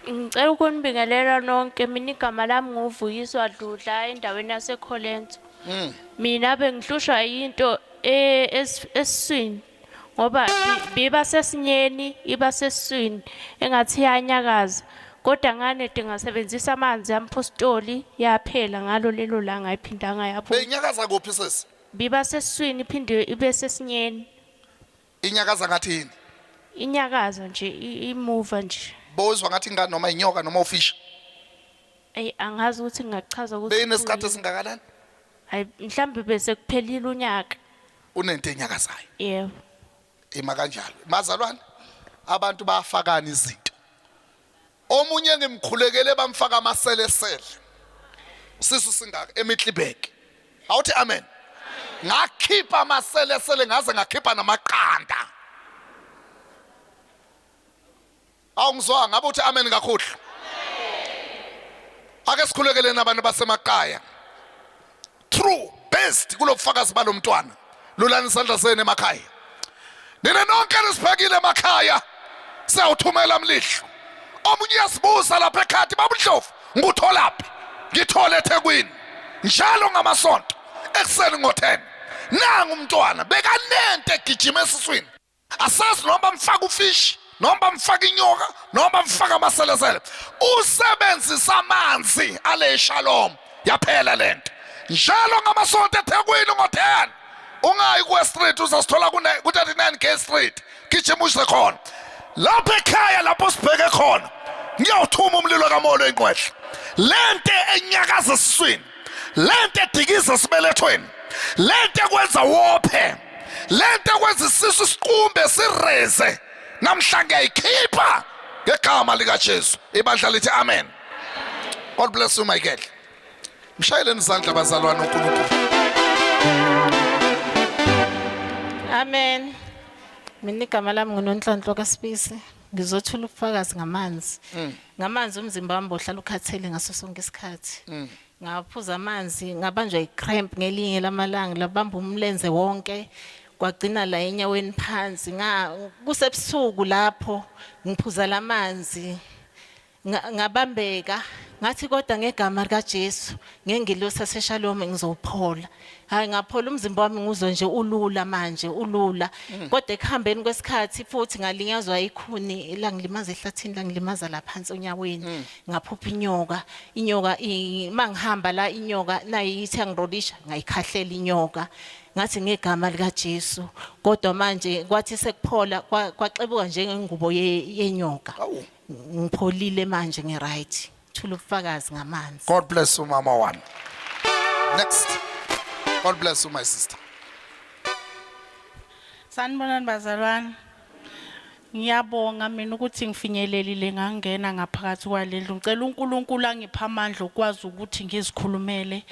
Ngicela ukunibingelela nonke, mina igama lami nguVuyiswa Dludla endaweni yaseKholento. Mina bengihlushwa yinto esiswini ngoba biba sesinyeni iba sesiswini engathi iyanyakaza. Kodwa nganede ngasebenzisa amanzi ampostoli yaphela ngalo lelo langa ayiphindanga yapho. Beyinyakaza kuphi sisi? Biba sesiswini iphinde ibe sesinyeni. Inyakaza ngathi yini? Inyakaza nje imuva nje. Bozwa ngathi ingane noma inyoka noma ufish. Angazi ukuthi ngingachaza ukuthi Beyinesikhathi esingakanani? hayi mhlambe bese kuphelile unyaka. Unento enyakazayo. Yebo. Ima kanjalo. Mazalwane abantu bayafakana izinto. Omunye ngimkhulekele bamfaka amaselesele. Sisu singaka eMiddelburg. Awuthi amen. Ngakhipha amaselesele ngaze ngakhipha namaqanda. Awungizwa ngabe uthi amen kakhulu. Ake sikhulekele nabantu basemaqaya. True best kulobufakazi balomntwana. Lulani isandla senu emakhaya. Nina nonke nisibhekile emakhaya. Siyawuthumela mlihlo. Omunye uyasibuza lapha ekhaya babudlovu ngutholaphi? Ngithole eThekwini. Njalo ngamasonto ekuseni ngo10. Nangu umntwana bekanente egijima esiswini. Asazi noma mfaka ufish, noma mfaka inyoka, noma mfaka amaselesele. Usebenzisa amanzi ale Shalom yaphela lento. Njalo ngamasonto eThekwini ngo10. Ungayi ku street uzasithola ku 39K Street. Gijima use khona. Lapha ekhaya lapho sibheke khona. Ngiyawuthuma umlilo kaMolo eNkwehle. Lento enyakaza esiswini. Lento edikiza sibelethweni. Lento ekwenza wophe. Lento ekwenza isisu siqumbe sireze. Namhla ngiyayikhipha ngegama lika Jesu. Ibandla lithi amen. God bless you my girl. Mshayeleni izandla bazalwane uNkulunkulu. Amen. Mina igama lami nguNonhlanhla kaSipisi. Ngizothula ubufakazi ngamanzi. Ngamanzi umzimba wami ohlala ukhathele ngaso sonke isikhathi. Ngaphuza amanzi, ngabanjwa icramp ngelinye lamalanga, labamba umlenze wonke. Kwagcina la enyaweni phansi. Kusebusuku lapho ngiphuza lamanzi. Ngabambeka ngathi kodwa ngegama lika Jesu ngengilosi yaseShalom ngizophola. Hayi ngaphola umzimba wami nguzwe nje ulula manje ulula. Kodwa ekuhambeni kwesikhathi futhi ngalinyazwa ikhuni langilimaza ehlathini langilimaza laphansi onyaweni. Ngaphupha inyoka mangihamba la inyoka nayithi angirolisha ngayikhahlela inyoka. Ngathi ngegama lika Jesu kodwa manje kwathi sekuphola kwaxebuka njengengubo yenyoka. Ngipholile manje ngeright. Thula ubufakazi ngamanzi. God bless you mama one. Next. God bless you my sister. Sanibonani bazalwane. Ngiyabonga mina ukuthi ngifinyelelile ngangena ngaphakathi kwalelo. Ngicela uNkulunkulu angipha amandla okwazi ukuthi ngizikhulumele.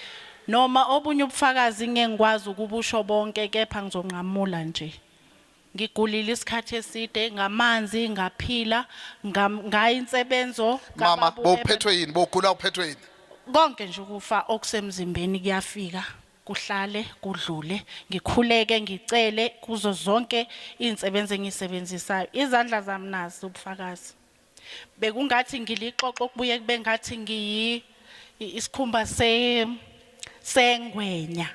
Noma obunye ubufakazi ngengikwazi ukubusho bonke kepha ngizonqamula nje. Ngigulile isikhathi eside ngamanzi ngaphila ngayinsebenzo Mama bophethwe yini bogula uphethwe yini? Konke nje ukufa okusemzimbeni kuyafika kuhlale kudlule ngikhuleke ngicele kuzo zonke izinsebenzo engisebenzisayo izandla zami nazi ubufakazi bekungathi ngilixoxo kubuye kube ngathi ngiyi isikhumba sengwenya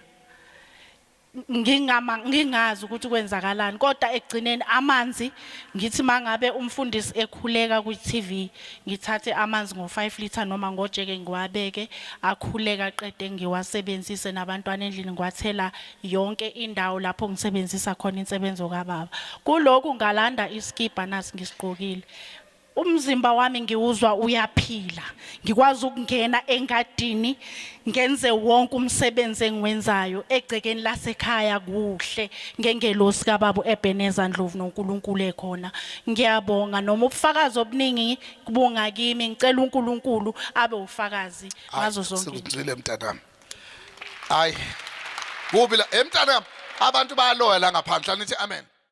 ngingazi ukuthi kwenzakalani kodwa egcineni amanzi ngithi mangabe umfundisi ekhuleka ku TV ngithathe amanzi ngo5 liter noma ngojeke ngiwabeke akhuleka qede ngiwasebenzise nabantwana endlini ngwathela yonke indawo lapho ngisebenzisa khona insebenzo kaBaba kuloko ngalanda iskipa nasi ngisigqokile umzimba wami ngiwuzwa uyaphila ngikwazi ukungena engadini ngenze wonke umsebenzi engiwenzayo egcekeni lasekhaya kuhle ngengelosi kaBaba uEbeneza Ndlovu noNkulunkulu ekhona ngiyabonga noma ubufakazi obuningi kubonga kimi ngicela uNkulunkulu abe ufakazi ngazo zonke Sikuzwile mntanami hayi kubi la emntanami abantu bayaloya la ngaphandle nithi amen